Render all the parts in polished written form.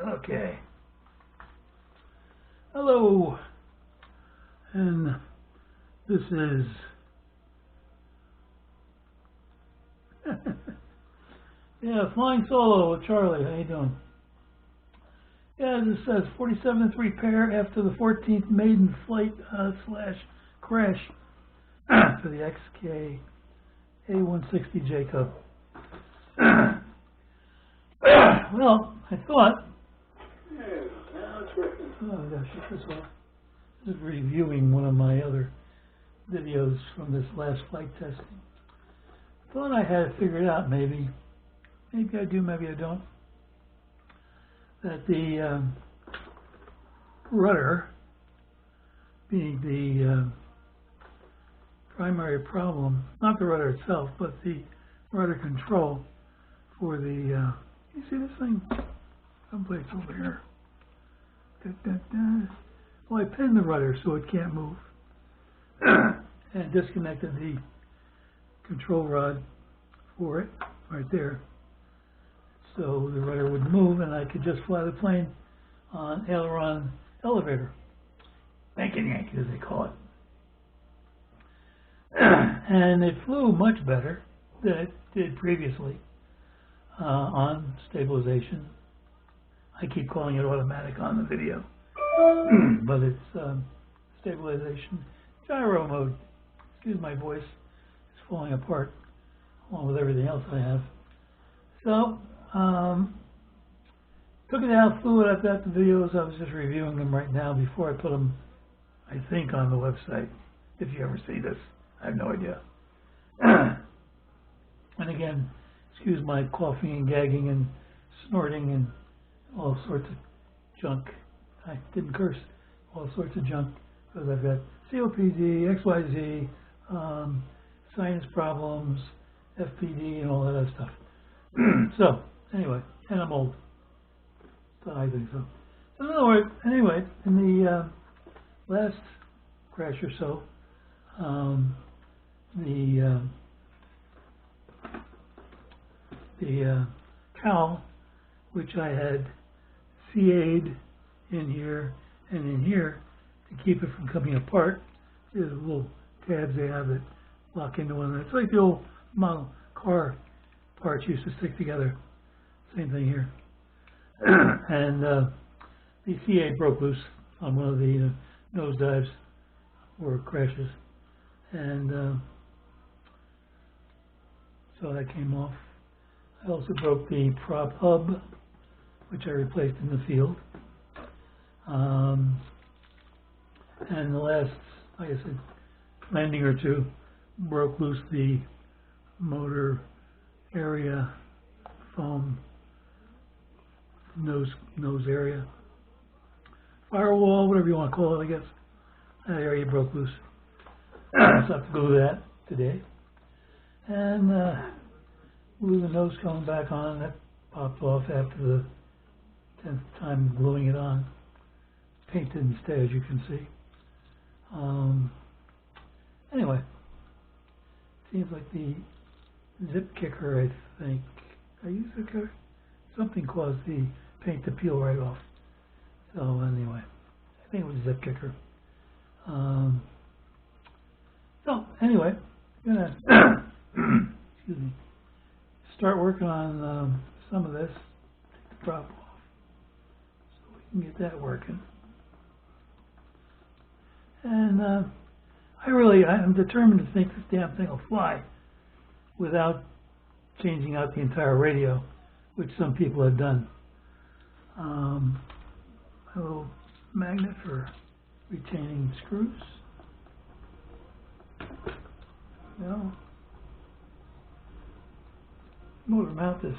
Okay. Hello. And this is yeah, flying solo with Charlie. How you doing? Yeah, this says 47th repair after the 14th maiden flight / crash for the XK A160 J Cub. Well, I thought. Oh gosh, first of all, this is reviewing one of my other videos from this last flight testing. Thought I had it figured out, maybe. Maybe I do, maybe I don't. That the rudder being the primary problem, not the rudder itself, but the rudder control for the, you see this thing? Someplace over here. Well, I pinned the rudder so it can't move and disconnected the control rod for it right there, so the rudder would move and I could just fly the plane on aileron elevator, bank and yank as they call it. And it flew much better than it did previously on stabilization. I keep calling it automatic on the video, but it's stabilization gyro mode. Excuse my voice, it's falling apart along with everything else I have. So took it out, flew it. I've got the videos. I was just reviewing them right now before I put them, I think, on the website. If you ever see this, I have no idea. And again, excuse my coughing and gagging and snorting and all sorts of junk. I didn't curse. All sorts of junk, because I've got COPD, XYZ, sinus problems, FPD, and all that other stuff. So, anyway, and I'm old. So I think so. So in other words, anyway, in the last crash or so, the cowl, which I had CA'd in here and in here to keep it from coming apart. There's little tabs they have that lock into one. It's like the old model car parts used to stick together. Same thing here. And the CA broke loose on one of the nosedives or crashes, and so that came off. I also broke the prop hub, which I replaced in the field. And the last, like I said, landing or two, broke loose the motor area foam nose area, firewall, whatever you want to call it, I guess. That area broke loose. So I have to glue that today. And glue the nose cone back on. That popped off after the 10th time gluing it on. Paint didn't stay, as you can see. Anyway, seems like the zip kicker, I think. I used zip kicker? Something caused the paint to peel right off. So anyway, I think it was zip kicker. So anyway, I'm gonna excuse me, start working on some of this. Take the prop off so we can get that working. And I'm determined to think this damn thing will fly without changing out the entire radio, which some people have done. A little magnet for retaining screws. No. Motor mount is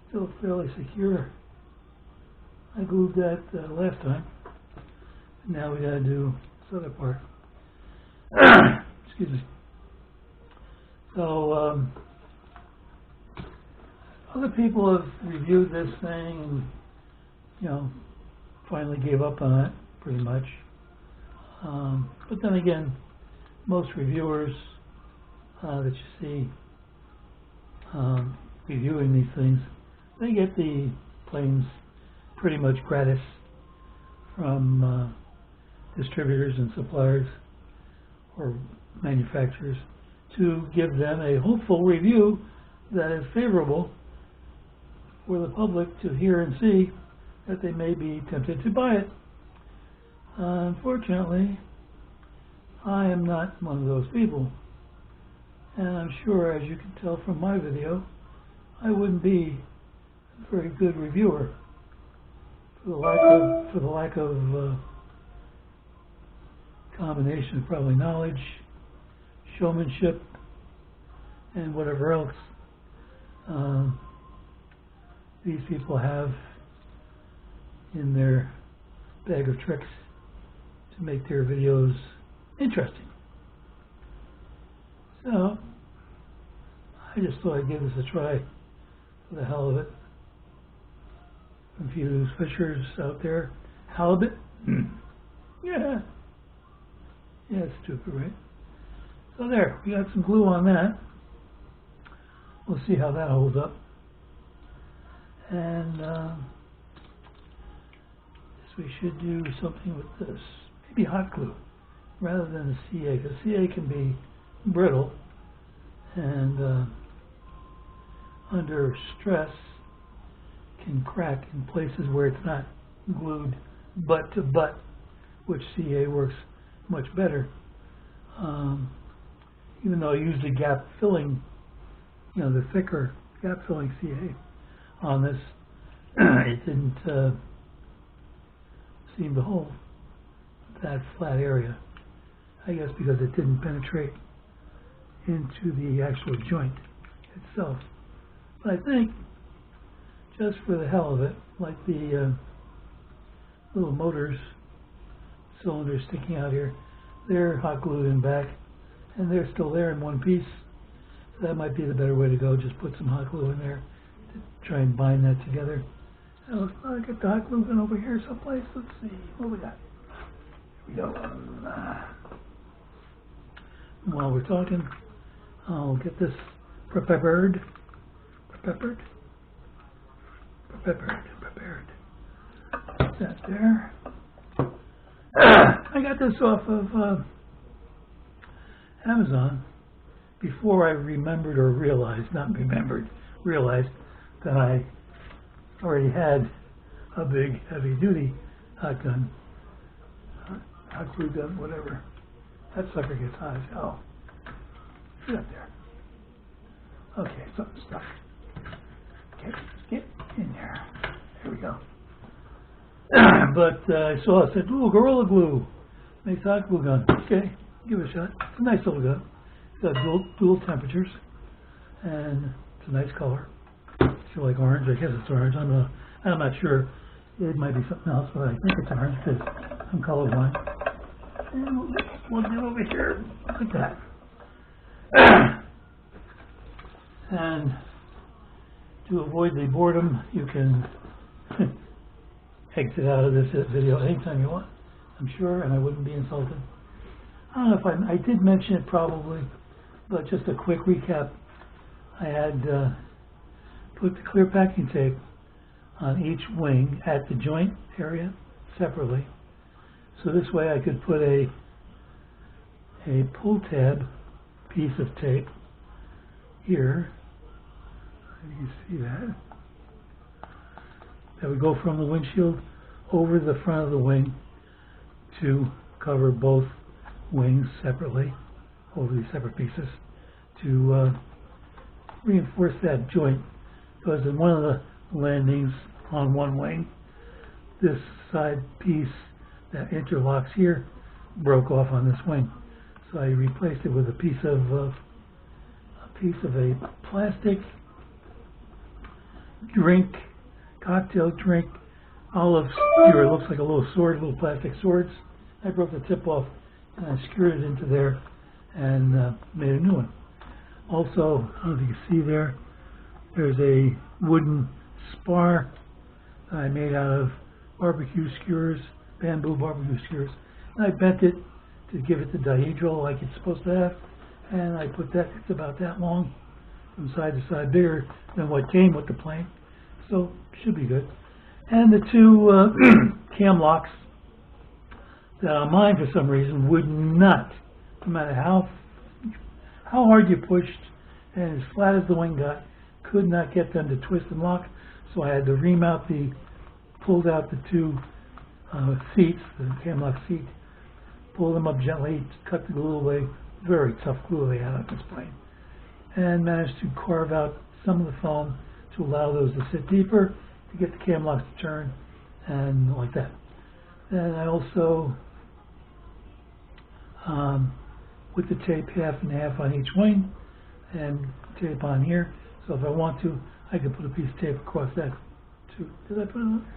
still fairly secure. I glued that last time. Now we gotta do this other part. Excuse me. So other people have reviewed this thing and, finally gave up on it pretty much. But then again, most reviewers that you see reviewing these things, they get the planes pretty much gratis from distributors and suppliers or manufacturers, to give them a hopeful review that is favorable for the public to hear and see, that they may be tempted to buy it. Unfortunately, I am not one of those people, and I'm sure, as you can tell from my video, I wouldn't be a very good reviewer for the lack of combination of probably knowledge, showmanship, and whatever else these people have in their bag of tricks to make their videos interesting. So I just thought I'd give this a try for the hell of it. A few fishers out there. Halibut? Yeah. Yeah, it's stupid, right? So there, we got some glue on that. We'll see how that holds up. And we should do something with this. Maybe hot glue rather than the CA, because CA can be brittle and under stress can crack in places where it's not glued butt to butt, which CA works much better. Even though I used a gap filling, the thicker gap filling CA on this, it didn't seem to hold that flat area. I guess because it didn't penetrate into the actual joint itself. But I think, just for the hell of it, like the little motors, cylinders sticking out here, they're hot glued in back, and they're still there in one piece. So that might be the better way to go. Just put some hot glue in there to try and bind that together. Now, let's get the hot glue gun over here someplace. Let's see what we got. Here we go. While we're talking, I'll get this prepared. Prepared. Put that there. I got this off of Amazon before I remembered or realized that I already had a big heavy-duty hot gun, hot glue gun, whatever. That sucker gets hot as hell. Get up there. Okay, something stuck. Get in there. There we go. But I saw it said, ooh, Gorilla Glue makes hot glue gun. Okay, give it a shot. It's a nice little gun. It's got dual temperatures, and it's a nice color. If you like orange, I guess it's orange. I'm not sure. It might be something else, but I think it's orange because I'm colorblind. And we'll get over here like that. And to avoid the boredom, you can exit out of this video anytime you want, I'm sure, and I wouldn't be insulted. I don't know if I did mention it probably, but just a quick recap. I had put the clear packing tape on each wing at the joint area separately. So this way I could put a pull tab piece of tape here. You see that? That would go from the windshield over the front of the wing to cover both wings separately, over these separate pieces, to reinforce that joint. Because in one of the landings on one wing, this side piece that interlocks here broke off on this wing. So I replaced it with a piece of a plastic drink, cocktail drink, olive skewer. It looks like a little sword, little plastic swords. I broke the tip off and I skewered it into there and made a new one. Also, I don't know if you can see there, there's a wooden spar that I made out of barbecue skewers, bamboo barbecue skewers. And I bent it to give it the dihedral like it's supposed to have. And I put that, it's about that long from side to side, bigger than what came with the plane. So, should be good. And the two cam locks that on mine for some reason would not, no matter how hard you pushed and as flat as the wing got, could not get them to twist and lock. So I had to remount pulled out the two seats, the cam lock seat, pull them up gently, cut the glue away, very tough glue they had on this plane, and managed to carve out some of the foam to allow those to sit deeper, to get the cam locks to turn, and like that. And I also, with the tape half and half on each wing, and tape on here, so if I want to, I can put a piece of tape across that too. Did I put it on there?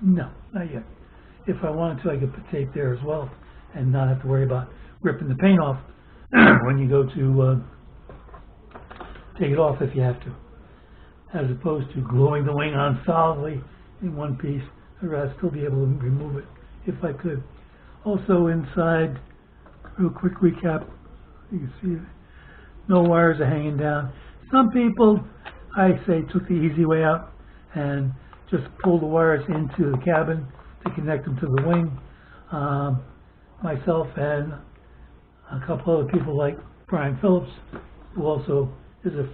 No, not yet. If I wanted to, I could put tape there as well, and not have to worry about ripping the paint off when you go to take it off if you have to, as opposed to gluing the wing on solidly in one piece. I'd rather still be able to remove it if I could. Also inside, real quick recap, you can see no wires are hanging down. Some people, I say, took the easy way out and just pulled the wires into the cabin to connect them to the wing. Myself and a couple other people like Brian Phillips, who also is a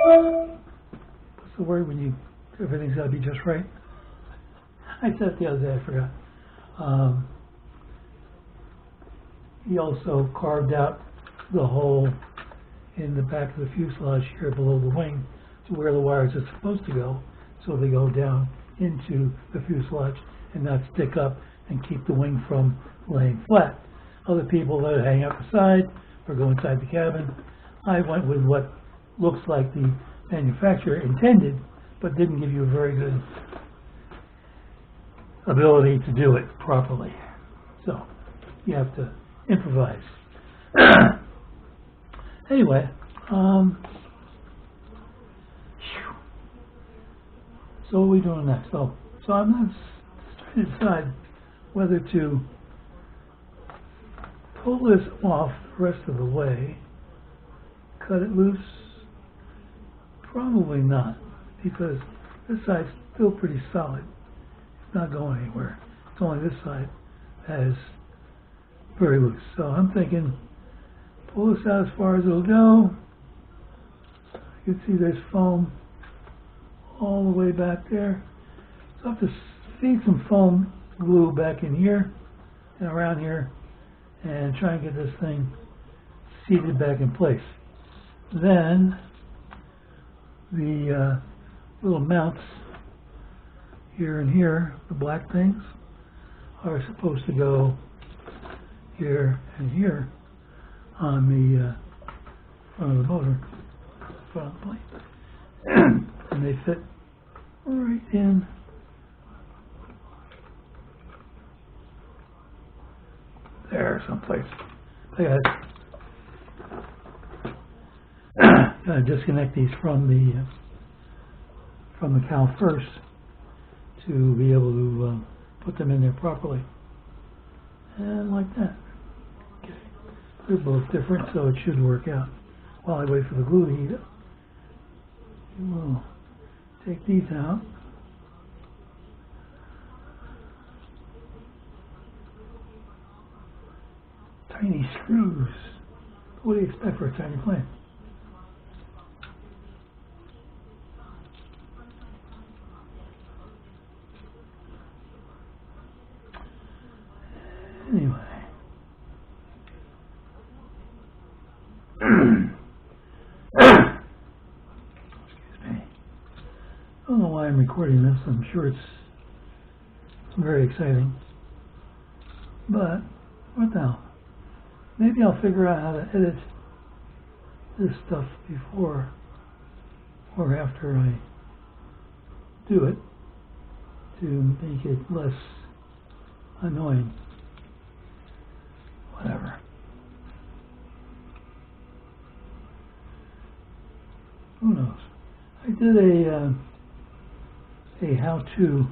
what's the word when everything's got to be just right? I said it the other day, I forgot. He also carved out the hole in the back of the fuselage here below the wing to where the wires are supposed to go, so they go down into the fuselage and not stick up and keep the wing from laying flat. Other people that hang out the side or go inside the cabin. I went with what looks like the manufacturer intended, but didn't give you a very good ability to do it properly. So you have to improvise. Anyway, so what are we doing next? So I'm going to decide whether to pull this off the rest of the way, cut it loose. Probably not, because this side's still pretty solid. It's not going anywhere. It's only this side that is very loose. So I'm thinking, pull this out as far as it'll go. You can see there's foam all the way back there. So I have to feed some foam glue back in here and around here and try and get this thing seated back in place. Then the little mounts here and here, the black things, are supposed to go here and here on the front of the motor, front of the plane. And they fit right in there someplace. I gotta disconnect these from the cowl first to be able to put them in there properly. And like that. Okay. They're both different, so it should work out. While I wait for the glue to heat up, we'll take these out. Tiny screws. What do you expect for a tiny plane? Anyway. Excuse me. I don't know why I'm recording this. I'm sure it's very exciting. But what the hell? Maybe I'll figure out how to edit this stuff before or after I do it to make it less annoying. Whatever. Who knows? I did a how-to